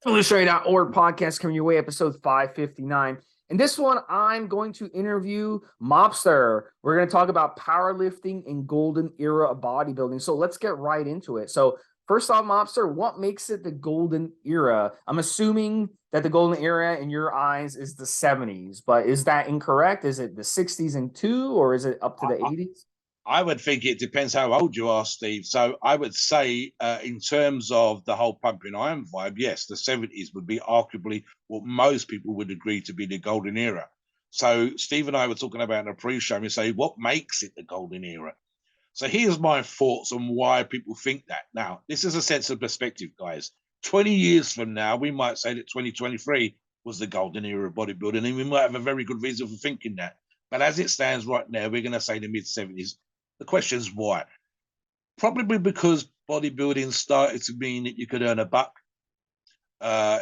Evolutionary.org podcast coming your way, episode 559. In this one, I'm going to interview Mobster. We're going to talk about powerlifting and golden era of bodybuilding. So let's get right into it. So first off, Mobster, what makes it the golden era? I'm assuming that the golden era in your eyes is the 70s, but is that incorrect? Is it the 60s and two, or is it up to the 80s? I would think it depends how old you are, Steve. So I would say, in terms of the whole pumping iron vibe, yes, the 70s would be arguably what most people would agree to be the golden era. So Steve and I were talking about in a pre-show, and we say, what makes it the golden era? So here's my thoughts on why people think that. Now, this is a sense of perspective, guys. 20 years from now, we might say that 2023 was the golden era of bodybuilding, and we might have a very good reason for thinking that. But as it stands right now, we're going to say the mid-70s. The question is why? Probably because bodybuilding started to mean that you could earn a buck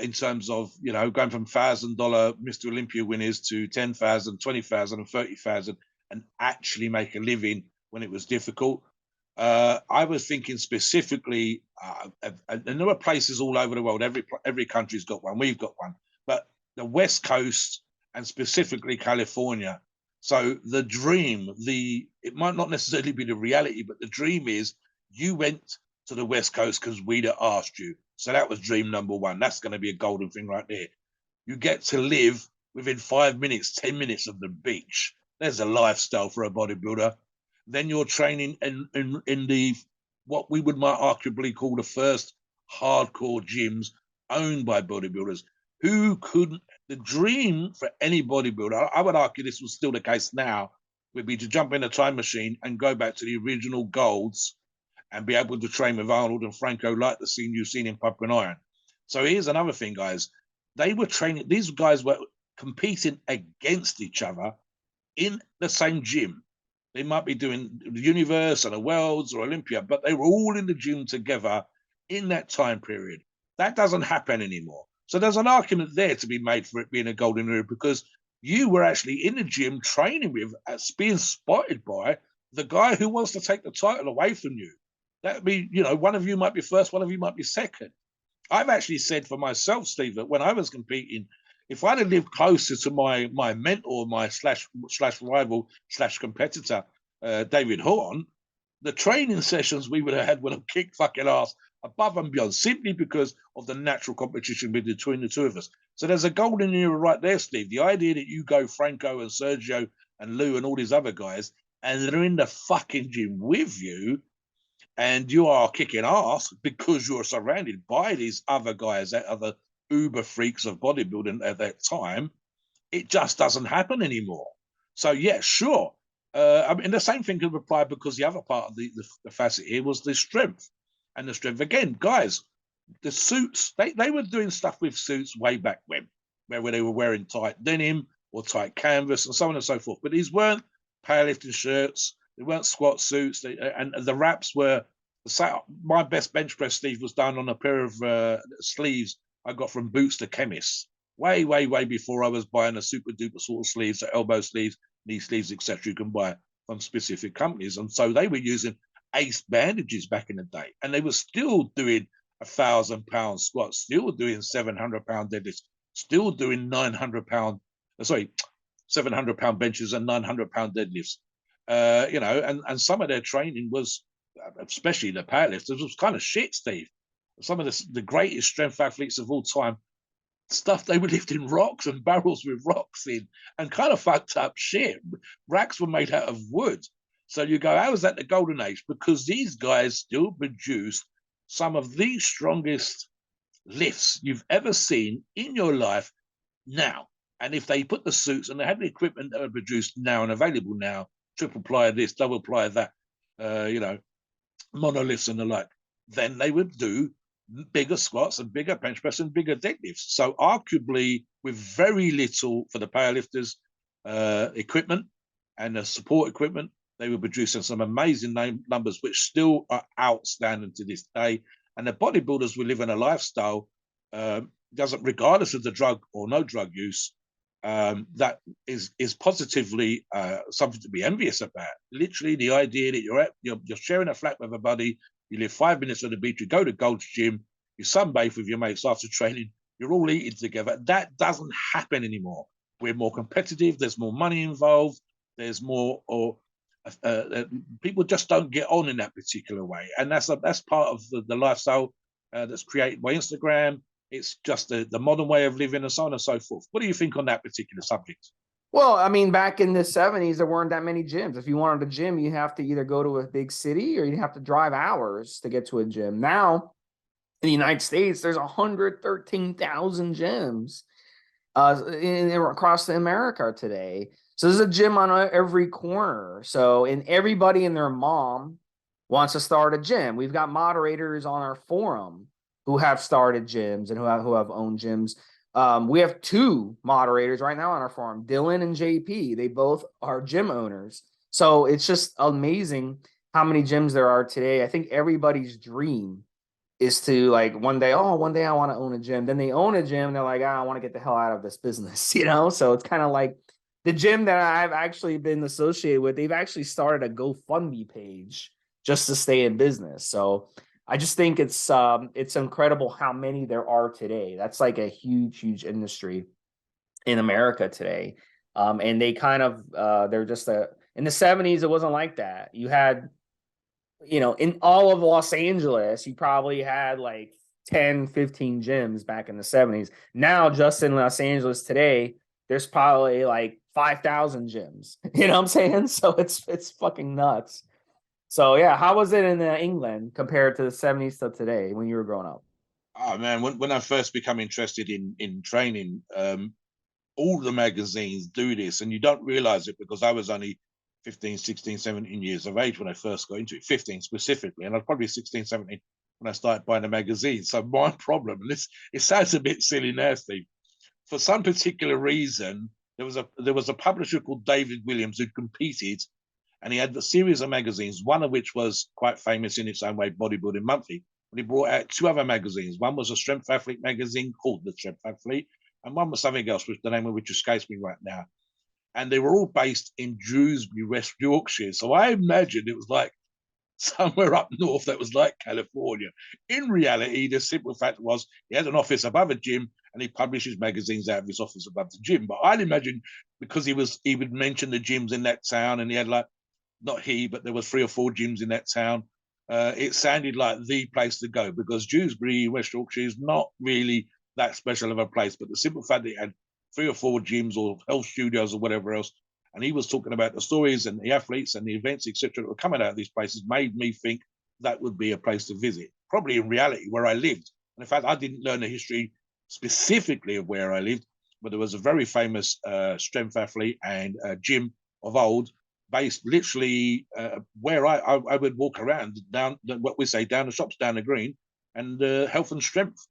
in terms of, going from $1,000 Mr. Olympia winners to 10,000, 20,000 and 30,000 and actually make a living when it was difficult. I was thinking specifically, and there are places all over the world. Every country's got one. We've got one. But the West Coast and specifically California. So the dream, it might not necessarily be the reality, but the dream is you went to the West Coast because we'd have asked you. So that was dream number one. That's going to be a golden thing right there. You get to live within 5 minutes, 10 minutes of the beach. There's a lifestyle for a bodybuilder. Then you're training in the what we would might arguably call the first hardcore gyms owned by bodybuilders. Who couldn't? The dream for any bodybuilder, I would argue this was still the case now, would be to jump in a time machine and go back to the original golds and be able to train with Arnold and Franco like the scene you've seen in Pumping Iron. So here's another thing, guys. They were training, these guys were competing against each other in the same gym. They might be doing the Universe and the Worlds or Olympia, but they were all in the gym together in that time period. That doesn't happen anymore. So there's an argument there to be made for it being a golden era because you were actually in the gym training with, being spotted by the guy who wants to take the title away from you. That would be, one of you might be first, one of you might be second. I've actually said for myself, Steve, that when I was competing, if I'd have lived closer to my mentor, my slash rival slash competitor, David Horn, the training sessions we would have had would have kicked fucking ass above and beyond, simply because of the natural competition between the two of us. So there's a golden era right there, Steve. The idea that you go Franco and Sergio and Lou and all these other guys, and they're in the fucking gym with you, and you are kicking ass because you're surrounded by these other guys, that other uber freaks of bodybuilding at that time, it just doesn't happen anymore. So yeah, sure. The same thing could apply because the other part of the facet here was the strength. And the strength, again, guys, the suits, they were doing stuff with suits way back when, where they were wearing tight denim or tight canvas and so on and so forth. But these weren't powerlifting shirts, they weren't squat suits, and the wraps were, my best bench press, Steve, was done on a pair of sleeves I got from Boots the Chemist, way before I was buying the super duper sort of sleeves, the elbow sleeves, knee sleeves, etc. you can buy from specific companies. And so they were using Ace bandages back in the day, and they were still doing 1,000-pound squats, still doing 700-pound deadlifts, still doing 700-pound benches and 900-pound deadlifts. And some of their training was, especially the powerlifters, was kind of shit, Steve. Some of the greatest strength athletes of all time, stuff they were lifting rocks and barrels with rocks in, and kind of fucked up shit. Racks were made out of wood. So you go, how is that the golden age? Because these guys still produced some of the strongest lifts you've ever seen in your life now. And if they put the suits and they had the equipment that are produced now and available now, triple ply this, double ply that, monoliths and the like, then they would do bigger squats and bigger bench press and bigger deadlifts. So arguably, with very little for the powerlifters equipment and the support equipment, they were producing some amazing numbers, which still are outstanding to this day. And the bodybuilders were living a lifestyle, regardless of the drug or no drug use, that is positively something to be envious about. Literally, the idea that you're sharing a flat with a buddy, you live 5 minutes on the beach, you go to Gold's Gym, you sunbathe with your mates after training, you're all eating together. That doesn't happen anymore. We're more competitive. There's more money involved. There's more, or people just don't get on in that particular way, and that's part of the lifestyle that's created by Instagram. It's just the modern way of living, and so on and so forth. What do you think on that particular subject? Well, I mean, back in the 70s, there weren't that many gyms. If you wanted a gym, you have to either go to a big city or you have to drive hours to get to a gym. Now, in the United States, there's 113,000 gyms across America today. So there's a gym on every corner. So, and everybody and their mom wants to start a gym. We've got moderators on our forum who have started gyms and who have owned gyms. We have two moderators right now on our forum, Dylan and JP. They both are gym owners. So it's just amazing how many gyms there are today. I think everybody's dream is to, like, one day I want to own a gym. Then they own a gym and they're like, I want to get the hell out of this business, you know? So it's kind of like the gym that I've actually been associated with, they've actually started a GoFundMe page just to stay in business. So I just think it's incredible how many there are today. That's like a huge industry in America today. And they kind of they're just in the 70s, it wasn't like that. You had, you know, in all of Los Angeles, you probably had like 10, 15 gyms back in the 70s. Now, just in Los Angeles today, there's probably like 5,000 gyms. You know what I'm saying? So it's fucking nuts. So yeah, how was it in England compared to the 70s to today when you were growing up? Oh man, when I first become interested in training, all the magazines do this, and you don't realize it because I was only 15, 16, 17 years of age when I first got into it, 15 specifically, and I was probably 16, 17 when I started buying the magazine. So my problem, and it sounds a bit silly now, Steve, for some particular reason, there was a publisher called David Williams who competed, and he had a series of magazines, one of which was quite famous in its own way, Bodybuilding Monthly. But he brought out two other magazines. One was a strength athlete magazine called The Strength Athlete, and one was something else, which the name of which escapes me right now. And they were all based in Dewsbury, West Yorkshire. So I imagined it was like somewhere up north that was like California. In reality, the simple fact was he had an office above a gym and he published his magazines out of his office above the gym. But I'd imagine because he would mention the gyms in that town, and he had like, not he, but there was 3 or 4 gyms in that town. It sounded like the place to go because Dewsbury, West Yorkshire, is not really that special of a place. But the simple fact that he had 3 or 4 gyms or health studios or whatever else, and he was talking about the stories and the athletes and the events, etc., that were coming out of these places, made me think that would be a place to visit. Probably in reality where I lived. And in fact, I didn't learn the history specifically of where I lived, but there was a very famous strength athlete and gym of old, based literally where I would walk around down what we say down the shops, down the green, and Health and Strength,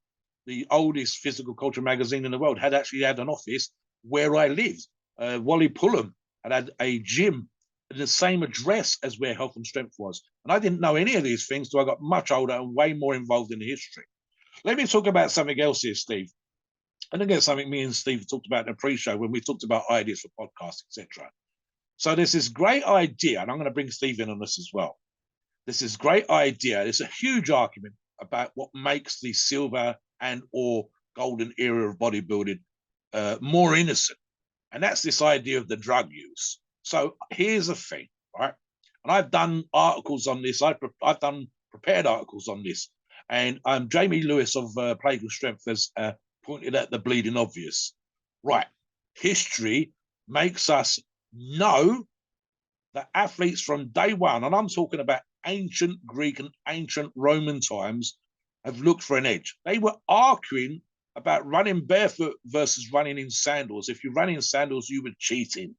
the oldest physical culture magazine in the world, had actually had an office where I lived. Wally Pullum had a gym in the same address as where Health and Strength was. And I didn't know any of these things till I got much older and way more involved in the history. Let me talk about something else here, Steve. And again, something me and Steve talked about in the pre-show when we talked about ideas for podcasts, etc. So there's this great idea, and I'm going to bring Steve in on this as well. There's this great idea. There's a huge argument about what makes the silver and or golden era of bodybuilding more innocent. And that's this idea of the drug use. So here's the thing, right? And I've done articles on this. I've done prepared articles on this. And Jamie Lewis of Plague with Strength has pointed at the bleeding obvious. Right. History makes us know that athletes from day one, and I'm talking about ancient Greek and ancient Roman times, have looked for an edge. They were arguing about running barefoot versus running in sandals. If you run in sandals, you were cheating.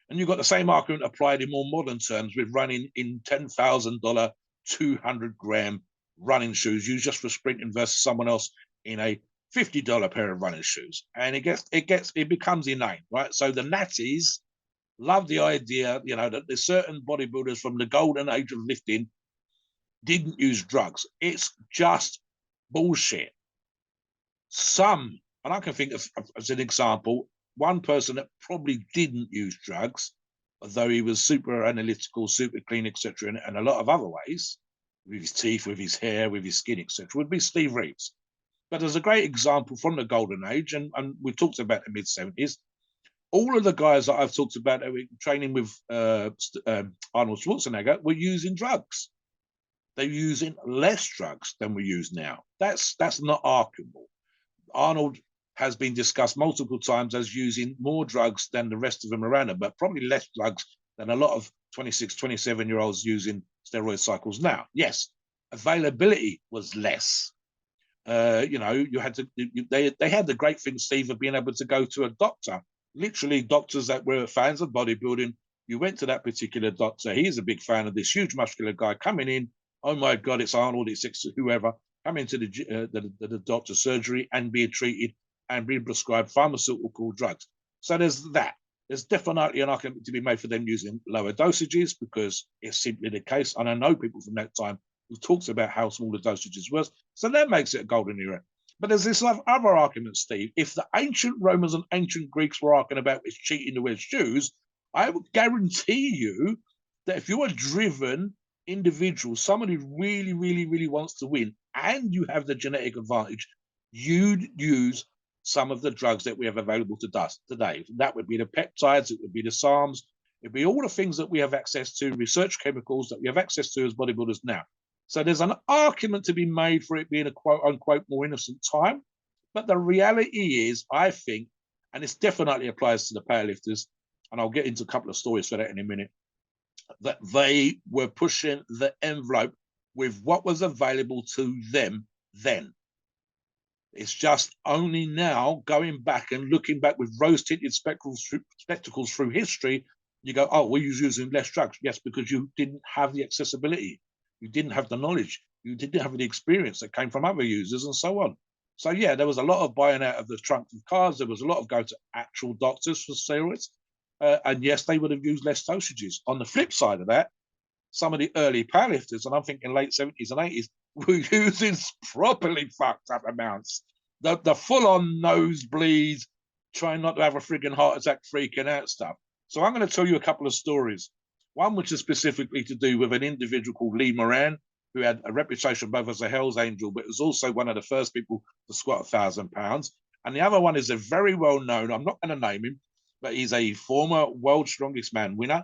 And you've got the same argument applied in more modern terms with running in $10,000, 200-gram running shoes used just for sprinting versus someone else in a $50 pair of running shoes. And it becomes inane, right? So the natties love the idea, you know, that there's certain bodybuilders from the golden age of lifting didn't use drugs. It's just bullshit. Some, and I can think of, as an example, one person that probably didn't use drugs, although he was super analytical, super clean, etc., and a lot of other ways, with his teeth, with his hair, with his skin, etc., would be Steve Reeves. But as a great example from the golden age, and we talked about the mid-70s, all of the guys that I've talked about that were training with Arnold Schwarzenegger were using drugs. They're using less drugs than we use now. That's not arguable. Arnold has been discussed multiple times as using more drugs than the rest of them around him, but probably less drugs than a lot of 26, 27-year-olds using steroid cycles now. Yes, availability was less. You had to. They had the great thing, Steve, of being able to go to a doctor. Literally, doctors that were fans of bodybuilding. You went to that particular doctor. He's a big fan of this huge muscular guy coming in. Oh my God, it's Arnold, it's whoever. Come into the doctor's surgery and be treated and be prescribed pharmaceutical drugs. So there's that. There's definitely an argument to be made for them using lower dosages because it's simply the case. And I know people from that time who talks about how small the dosages was. So that makes it a golden era. But there's this other argument, Steve. If the ancient Romans and ancient Greeks were arguing about it's cheating to wear shoes, I would guarantee you that if you're a driven individual, somebody who really, really, really wants to win, and you have the genetic advantage, you'd use some of the drugs that we have available to us today. That would be the peptides, it would be the SARMs, it'd be all the things that we have access to, research chemicals that we have access to as bodybuilders now. So there's an argument to be made for it being a quote unquote more innocent time. But the reality is, I think, and this definitely applies to the powerlifters, and I'll get into a couple of stories for that in a minute, that they were pushing the envelope with what was available to them then. It's just only now going back and looking back with rose-tinted spectacles through history, you go, oh, we're using less drugs. Yes, because you didn't have the accessibility. You didn't have the knowledge. You didn't have the experience that came from other users and so on. So, yeah, there was a lot of buying out of the trunk of cars. There was a lot of going to actual doctors for steroids. And, yes, they would have used less dosages. On the flip side of that, some of the early powerlifters, and I'm thinking late 70s and 80s, were using properly fucked up amounts. The full-on nosebleeds, trying not to have a frigging heart attack, freaking out stuff. So I'm going to tell you a couple of stories. One which is specifically to do with an individual called Lee Moran, who had a reputation both as a Hell's Angel, but was also one of the first people to squat 1,000 pounds. And the other one is a very well-known, I'm not going to name him, but he's a former World Strongest Man winner,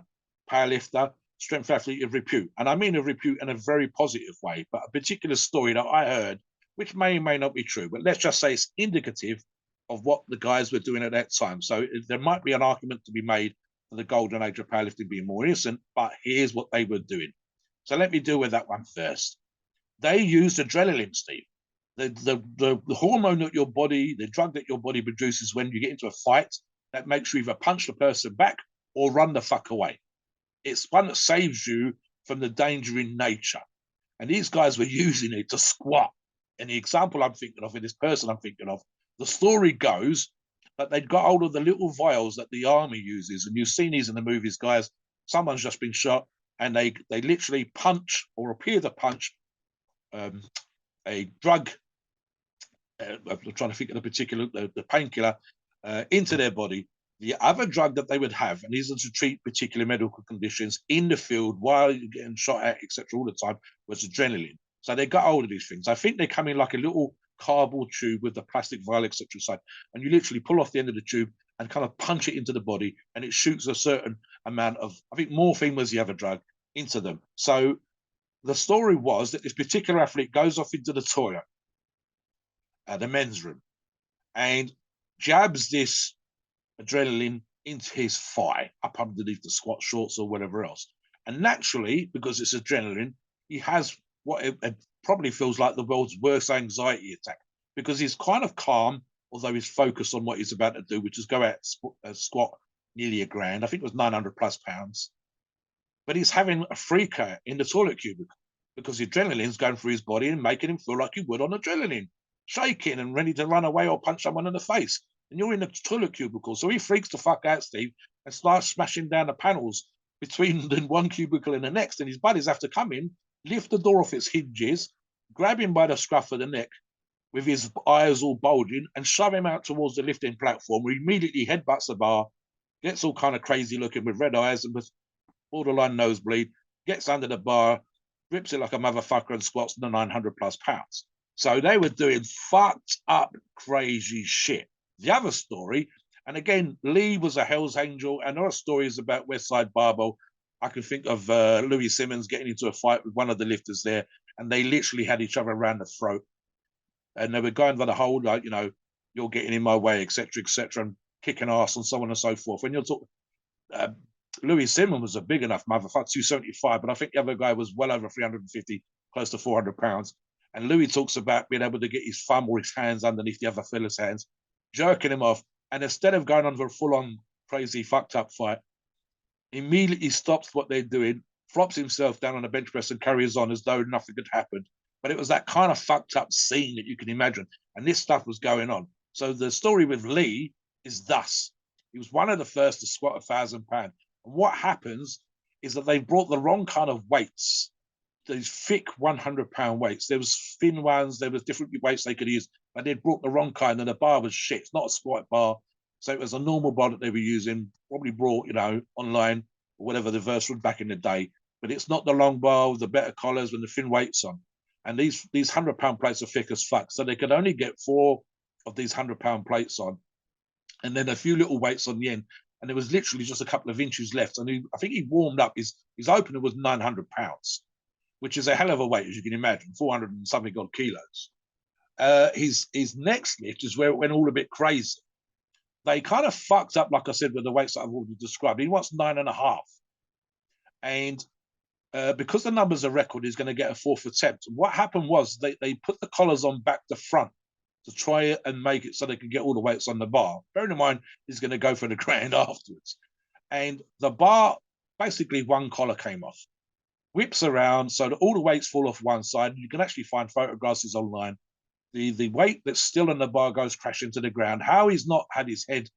powerlifter, strength athlete of repute. And I mean of repute in a very positive way, but a particular story that I heard, which may or may not be true, but let's just say it's indicative of what the guys were doing at that time. So there might be an argument to be made for the golden age of powerlifting being more innocent, but here's what they were doing. So let me deal with that one first. They used adrenaline, Steve. The hormone that your body, the drug that your body produces when you get into a fight, that makes you either punch the person back or run the fuck away. It's one that saves you from the danger in nature. And these guys were using it to squat. And the example I'm thinking of, in this person I'm thinking of, the story goes that they'd got hold of the little vials that the army uses. And you've seen these in the movies, guys. Someone's just been shot and they literally punch or appear to punch a drug. I'm trying to think of the particular, the painkiller into their body. The other drug that they would have, and these are to treat particular medical conditions in the field while you're getting shot at, etc., all the time, was adrenaline. So they got hold of these things. I think they come in like a little cardboard tube with the plastic vial, etc. side, and you literally pull off the end of the tube and kind of punch it into the body, and it shoots a certain amount of, I think morphine was the other drug, into them. So the story was that this particular athlete goes off into the toilet, the men's room, and jabs this adrenaline into his thigh, up underneath the squat shorts or whatever else. And naturally, because it's adrenaline, he has what it probably feels like the world's worst anxiety attack, because he's kind of calm, although he's focused on what he's about to do, which is go out and squat nearly 1,000. I think it was 900 plus pounds. But he's having a freak out in the toilet cubicle because the adrenaline's going through his body and making him feel like he would on adrenaline, shaking and ready to run away or punch someone in the face. And you're in the toilet cubicle. So he freaks the fuck out, Steve, and starts smashing down the panels between one cubicle and the next. And his buddies have to come in, lift the door off its hinges, grab him by the scruff of the neck with his eyes all bulging and shove him out towards the lifting platform, where he immediately headbutts the bar, gets all kind of crazy looking with red eyes and with borderline nosebleed, gets under the bar, grips it like a motherfucker and squats the 900 plus pounds. So they were doing fucked up, crazy shit. The other story, and again, Lee was a Hell's Angel, and there are stories about Westside Barbell. I can think of Louis Simmons getting into a fight with one of the lifters there, and they literally had each other around the throat. And they were going for the whole, like, you're getting in my way, etc., and kicking ass and so on and so forth. When you're talking, Louis Simmons was a big enough motherfucker, 275, but I think the other guy was well over 350, close to 400 pounds. And Louis talks about being able to get his thumb or his hands underneath the other fella's hands, jerking him off. And instead of going on for a full-on crazy fucked up fight, immediately stops what they're doing, flops himself down on a bench press and carries on as though nothing had happened. But it was that kind of fucked up scene that you can imagine. And this stuff was going on. So the story with Lee is thus. He was one of the first to squat 1,000 pounds. And what happens is that they brought the wrong kind of weights, these thick 100-pound weights. There was thin ones, there was different weights they could use, but they'd brought the wrong kind, and the bar was shit. It's not a squat bar. So it was a normal bar that they were using, probably brought, online, or whatever the verse was back in the day. But it's not the long bar with the better collars and the thin weights on. And these 100-pound plates are thick as fuck. So they could only get 4 of these 100-pound plates on, and then a few little weights on the end. And there was literally just a couple of inches left. And I think he warmed up. His opener was 900 pounds, which is a hell of a weight, as you can imagine, 400 and something odd kilos. His next lift is where it went all a bit crazy. They kind of fucked up, like I said, with the weights that I've already described. He wants 9.5. And because the numbers are record, he's going to get a 4th attempt. What happened was they put the collars on back to front to try and make it so they can get all the weights on the bar. Bearing in mind, he's going to go for the grand afterwards. And the bar, basically one collar came off. Whips around so that all the weights fall off one side. You can actually find photographs online. The weight that's still on the bar goes crashing to the ground. How he's not had his head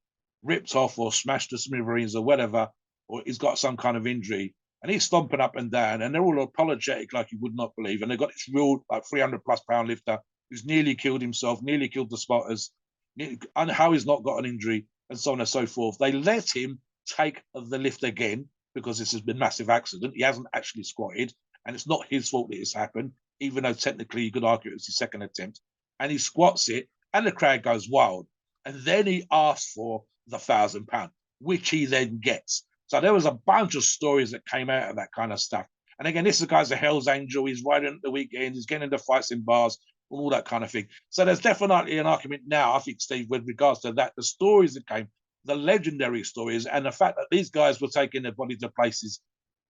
ripped off or smashed to smithereens or whatever, or he's got some kind of injury, and he's stomping up and down, and they're all apologetic like you would not believe. And they've got this real, like, 300+ pound lifter who's nearly killed himself, nearly killed the spotters, and how he's not got an injury, and so on and so forth. They let him take the lift again because this has been a massive accident. He hasn't actually squatted, and it's not his fault that it's happened, even though technically you could argue it was his second attempt. And he squats it, and the crowd goes wild. And then he asks for the 1,000 pound, which he then gets. So there was a bunch of stories that came out of that kind of stuff. And again, this guy's a Hell's Angel. He's riding at the weekend. He's getting into fights in bars, all that kind of thing. So there's definitely an argument now, I think, Steve, with regards to that, the stories that came, the legendary stories, and the fact that these guys were taking their body to places,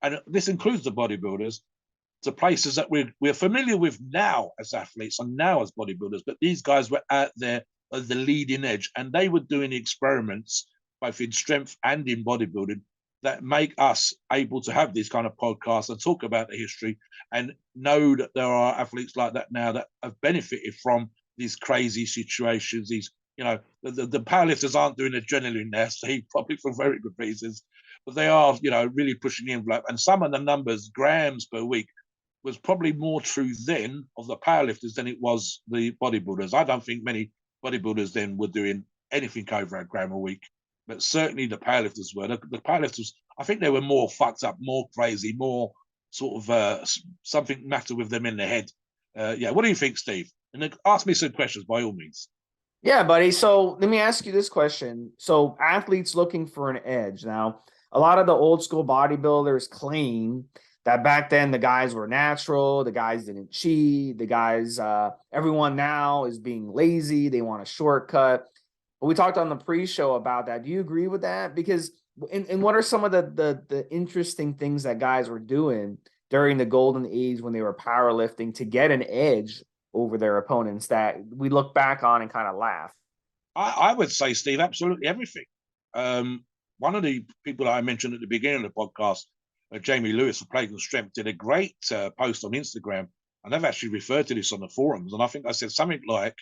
and this includes the bodybuilders, to places that we're familiar with now as athletes and now as bodybuilders, but these guys were out there at the leading edge, and they were doing experiments both in strength and in bodybuilding that make us able to have these kind of podcasts and talk about the history and know that there are athletes like that now that have benefited from these crazy situations. These, the powerlifters aren't doing adrenaline now, Steve, probably for very good reasons, but they are, really pushing the envelope. And some of the numbers, grams per week, was probably more true then of the powerlifters than it was the bodybuilders. I don't think many bodybuilders then were doing anything over a gram a week, but certainly the powerlifters were. The powerlifters, I think they were more fucked up, more crazy, more sort of something matter with them in the head. What do you think, Steve? And ask me some questions by all means. Yeah, buddy. So let me ask you this question. So athletes looking for an edge. Now, a lot of the old school bodybuilders claim that back then the guys were natural, the guys didn't cheat, the guys, everyone now is being lazy, they want a shortcut. But we talked on the pre-show about that. Do you agree with that? Because, and what are some of the interesting things that guys were doing during the golden age when they were powerlifting to get an edge over their opponents that we look back on and kind of laugh? I would say, Steve, absolutely everything. One of the people that I mentioned at the beginning of the podcast, Jamie Lewis for Plague and Strength, did a great post on Instagram, and they've actually referred to this on the forums. And I think I said something like,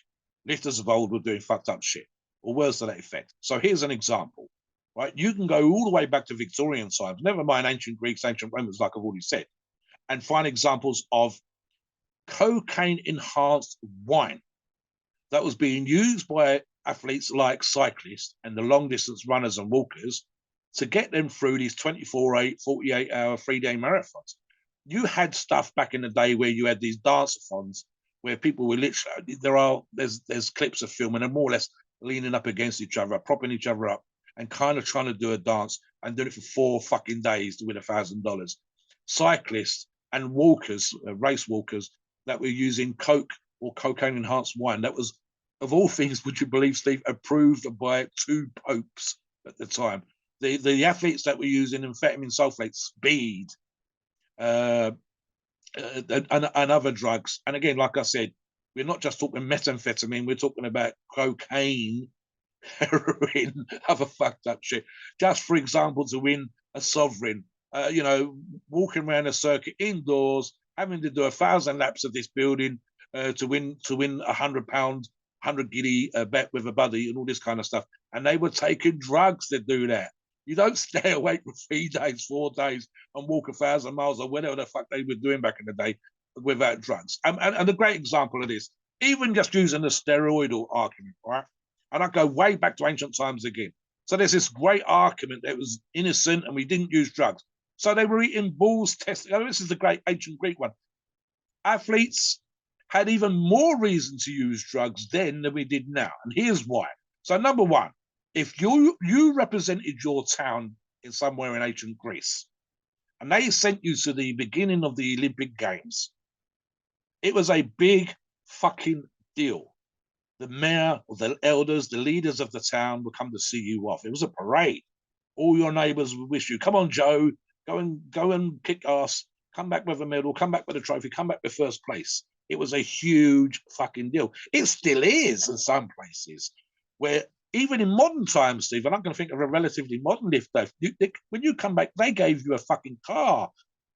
lifters of old were doing fucked up shit, or words to that effect. So here's an example, right? You can go all the way back to Victorian times, never mind ancient Greeks, ancient Romans, like I've already said, and find examples of cocaine-enhanced wine that was being used by athletes like cyclists and the long-distance runners and walkers to get them through these 24-8, 48-hour, 3-day marathons. You had stuff back in the day where you had these dance-a-thons where people were literally, there's clips of film and they're more or less leaning up against each other, propping each other up, and kind of trying to do a dance and doing it for 4 fucking days to win $1,000. Cyclists and walkers, race walkers, that were using coke or cocaine enhanced wine. That was, of all things, would you believe, Steve, approved by 2 popes at the time. The athletes that were using amphetamine sulfate, speed, and other drugs. And again, like I said, we're not just talking methamphetamine, we're talking about cocaine, heroin, other fucked up shit. Just for example, to win a sovereign, walking around a circuit indoors, having to do 1,000 laps of this building to win £100, 100 guinea bet with a buddy and all this kind of stuff. And they were taking drugs to do that. You don't stay awake for 3 days, 4 days and walk 1,000 miles or whatever the fuck they were doing back in the day without drugs. And a great example of this, even just using the steroidal argument, right? And I go way back to ancient times again. So there's this great argument that was innocent and we didn't use drugs. So they were eating bulls, testicles. This is the great ancient Greek one. Athletes had even more reason to use drugs then than we did now. And here's why. So number one, if you represented your town in somewhere in ancient Greece, and they sent you to the beginning of the Olympic Games, it was a big fucking deal. The mayor or the elders, the leaders of the town would come to see you off. It was a parade. All your neighbors would wish you, come on, Joe, go and kick ass, come back with a medal, come back with a trophy, come back with first place. It was a huge fucking deal. It still is in some places, where even in modern times, Steve, and I'm going to think of a relatively modern lift, when you come back, they gave you a fucking car.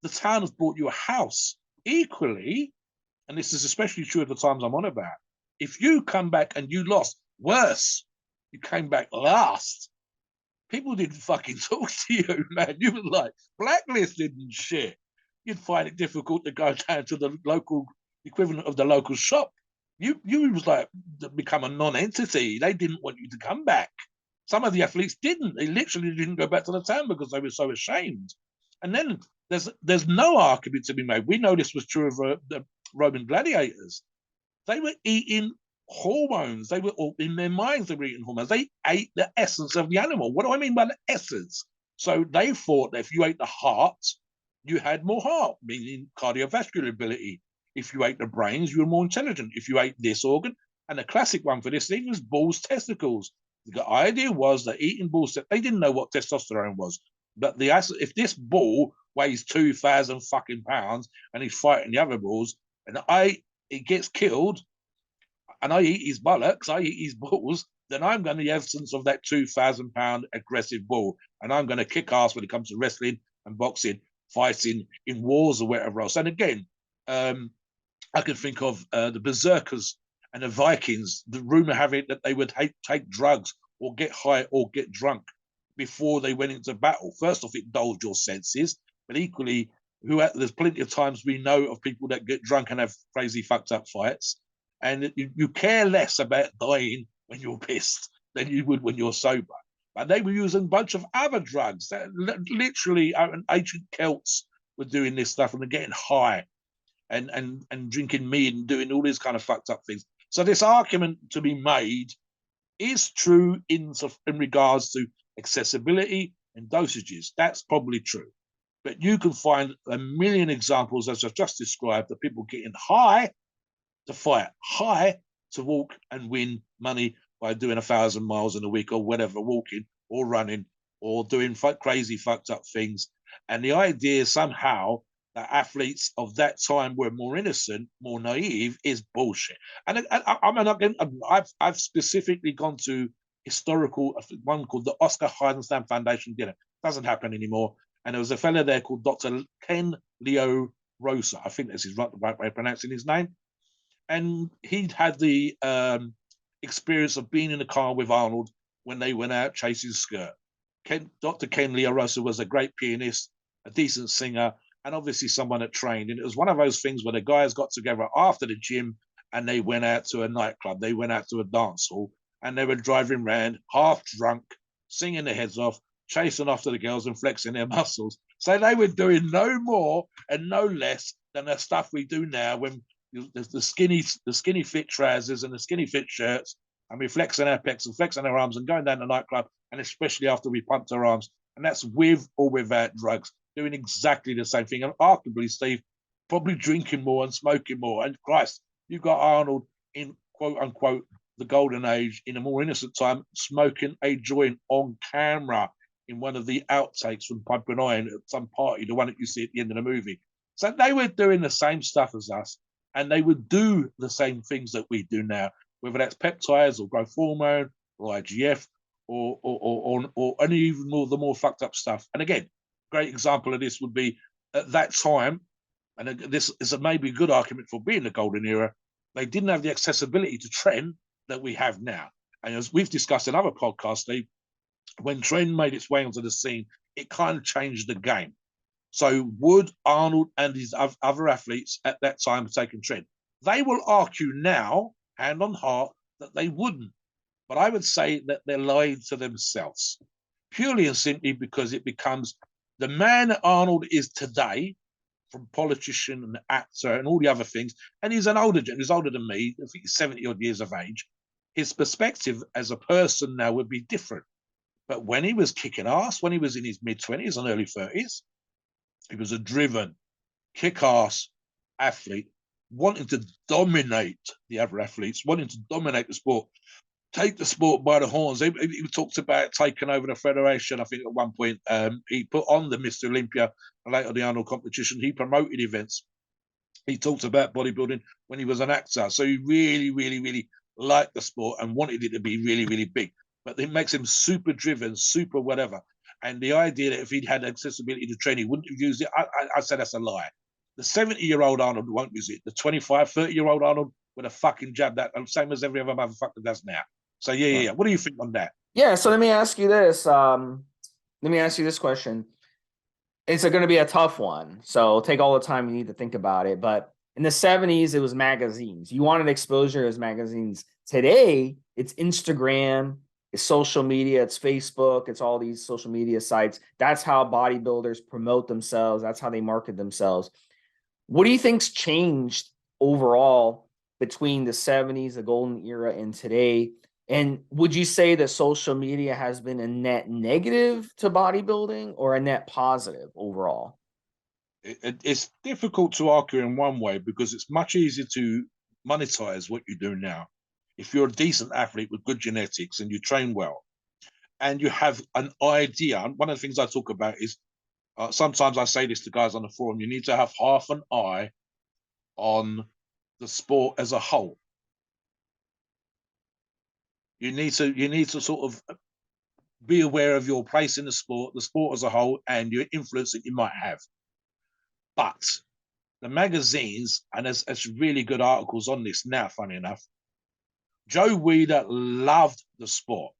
The town has bought you a house. Equally, and this is especially true of the times I'm on about, if you come back and you lost, worse, you came back last, people didn't fucking talk to you, man. You were like blacklisted and shit. You'd find it difficult to go down to the local equivalent of the local shop. You was like become a non-entity. They didn't want you to come back. Some of the athletes didn't. They literally didn't go back to the town because they were so ashamed. And then there's no argument to be made. We know this was true of the Roman gladiators. They were eating hormones. They were all in their minds. They were eating hormones. They ate the essence of the animal. What do I mean by the essence? So they thought that if you ate the heart, you had more heart, meaning cardiovascular ability. If you ate the brains, you were more intelligent. If you ate this organ, and the classic one for this thing was bulls' testicles. The idea was that eating bulls, they didn't know what testosterone was, but if this bull weighs 2,000 fucking pounds and he's fighting the other bulls, and it gets killed, and I eat his bollocks, I eat his balls, then I'm going to the essence of that 2,000 pound aggressive bull, and I'm going to kick ass when it comes to wrestling and boxing, fighting in wars or whatever else. And again, I can think of the berserkers and the Vikings. The rumor have it that they would take drugs or get high or get drunk before they went into battle. First off, it dulls your senses, but equally, there's plenty of times we know of people that get drunk and have crazy fucked up fights, and you care less about dying when you're pissed than you would when you're sober. And they were using a bunch of other drugs. That literally, ancient Celts were doing this stuff and they're getting high and drinking mead and doing all these kind of fucked up things. So this argument to be made is true in regards to accessibility and dosages. That's probably true. But you can find a million examples, as I've just described, of people getting high to fight, high to walk and win money by doing 1,000 miles in a week or whatever, walking or running or doing crazy fucked up things. And the idea somehow that athletes of that time were more innocent, more naive, is bullshit. And I've specifically gone to historical, one called the Oscar Heidenstam Foundation dinner. Doesn't happen anymore. And there was a fellow there called Dr. Ken Leo Rosa. I think this is the right way of pronouncing his name. And he'd had the experience of being in the car with Arnold when they went out chasing skirt. Dr. Ken Leo Rosa was a great pianist, a decent singer, and obviously someone that trained. And it was one of those things where the guys got together after the gym and they went out to a nightclub, they went out to a dance hall, and they were driving around half drunk, singing their heads off, chasing after the girls and flexing their muscles. So they were doing no more and no less than the stuff we do now when The skinny fit trousers and the skinny fit shirts, and we're flexing our pecs and flexing our arms and going down the nightclub, and especially after we pumped our arms, and that's with or without drugs, doing exactly the same thing. And arguably, Steve, probably drinking more and smoking more. And Christ, you've got Arnold in quote unquote the golden age, in a more innocent time, smoking a joint on camera in one of the outtakes from Pumping Iron at some party, the one that you see at the end of the movie. So they were doing the same stuff as us, and they would do the same things that we do now, whether that's peptides or growth hormone or IGF or any even more the more fucked up stuff. And again, great example of this would be at that time, and this is a maybe good argument for being the golden era, they didn't have the accessibility to trend that we have now. And as we've discussed in other podcasts, Steve, when trend made its way onto the scene, it kind of changed the game. So would Arnold and his other athletes at that time have taken trend? They will argue now, hand on heart, that they wouldn't. But I would say that they're lying to themselves, purely and simply because it becomes the man that Arnold is today, from politician and actor and all the other things, and he's an older he's older than me, I think he's 70 odd years of age. His perspective as a person now would be different. But when he was kicking ass, when he was in his mid-20s and early 30s, he was a driven, kick-ass athlete, wanting to dominate the other athletes, wanting to dominate the sport, take the sport by the horns. He talked about taking over the federation. I think at one point he put on the Mr. Olympia and later the Arnold competition. He promoted events. He talked about bodybuilding when he was an actor. So he really, really, really liked the sport and wanted it to be really, really big. But it makes him super driven, super whatever. And the idea that if he'd had accessibility to training, he wouldn't have used it, I said that's a lie. The 70-year-old Arnold won't use it. The 25, 30-year-old Arnold would have fucking jabbed that, same as every other motherfucker does now. So yeah. What do you think on that? Yeah. So let me ask you this. Question. It's going to be a tough one. So take all the time you need to think about it. But in the 70s, it was magazines. You wanted exposure as magazines. Today, it's Instagram, it's social media, it's Facebook, it's all these social media sites. That's how bodybuilders promote themselves. That's how they market themselves. What do you think's changed overall between the 70s, the golden era, and today? And would you say that social media has been a net negative to bodybuilding or a net positive overall? It's difficult to argue in one way because it's much easier to monetize what you do now. If you're a decent athlete with good genetics and you train well and you have an idea, one of the things I talk about is sometimes I say this to guys on the forum, you need to have half an eye on the sport as a whole. You need to sort of be aware of your place in the sport as a whole, and your influence that you might have. But the magazines, and there's really good articles on this now, funny enough, Joe Weider loved the sport.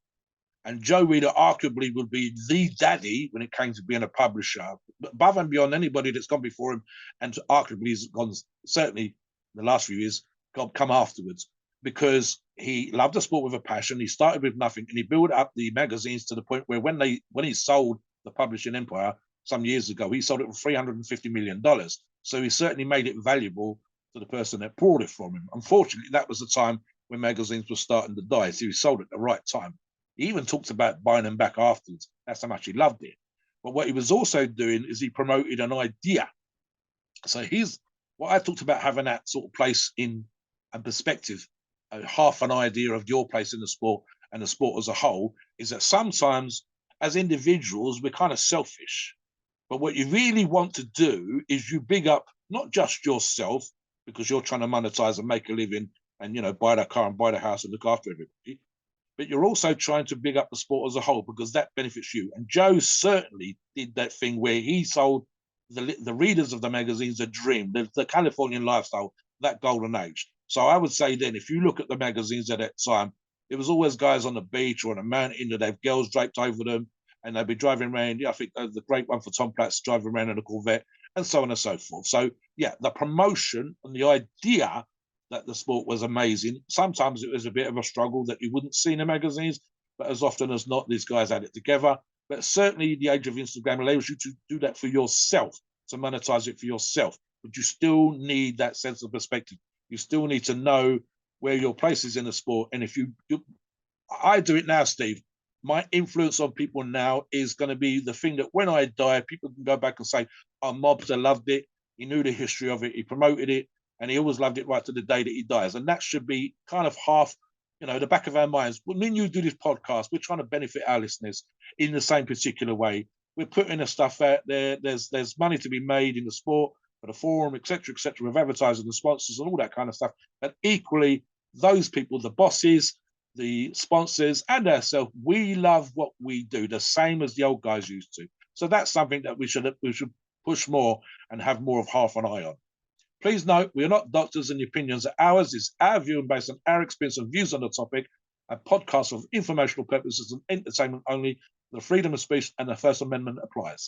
And Joe Weider arguably would be the daddy when it came to being a publisher, above and beyond anybody that's gone before him, and arguably has gone, certainly in the last few years, come afterwards, because he loved the sport with a passion. He started with nothing, and he built up the magazines to the point where when he sold the publishing empire some years ago, he sold it for $350 million. So he certainly made it valuable to the person that bought it from him. Unfortunately, that was the time when magazines were starting to die, so he sold at the right time. He even talked about buying them back afterwards. That's how much he loved it. But what he was also doing is he promoted an idea. So what I talked about, having that sort of place in and perspective, half an idea of your place in the sport and the sport as a whole, is that sometimes as individuals, we're kind of selfish. But what you really want to do is you big up not just yourself, because you're trying to monetize and make a living and, buy that car and buy the house and look after everybody, but you're also trying to big up the sport as a whole because that benefits you. And Joe certainly did that thing where he sold the readers of the magazines a dream, the Californian lifestyle, that golden age. So I would say then, if you look at the magazines at that time, there was always guys on the beach or on a mountain that have girls draped over them, and they'd be driving around. Yeah, I think the great one for Tom Platz, driving around in a Corvette, and so on and so forth. So yeah, the promotion and the idea that the sport was amazing. Sometimes it was a bit of a struggle that you wouldn't see in the magazines, but as often as not, these guys had it together. But certainly the age of Instagram allows you to do that for yourself, to monetize it for yourself. But you still need that sense of perspective. You still need to know where your place is in the sport. And if I do it now, Steve, my influence on people now is going to be the thing that when I die, people can go back and say, oh, Mobster loved it. He knew the history of it. He promoted it. And he always loved it right to the day that he dies. And that should be kind of half, the back of our minds. When you do this podcast, we're trying to benefit our listeners in the same particular way. We're putting the stuff out there. There's money to be made in the sport, for the forum, etc., with advertising and sponsors and all that kind of stuff. And equally, those people, the bosses, the sponsors, and ourselves, we love what we do, the same as the old guys used to. So that's something that we should push more and have more of half an eye on. Please note, we are not doctors, and the opinions are ours. Is our view and based on our experience and views on the topic. A podcast of informational purposes and entertainment only. The freedom of speech and the First Amendment applies.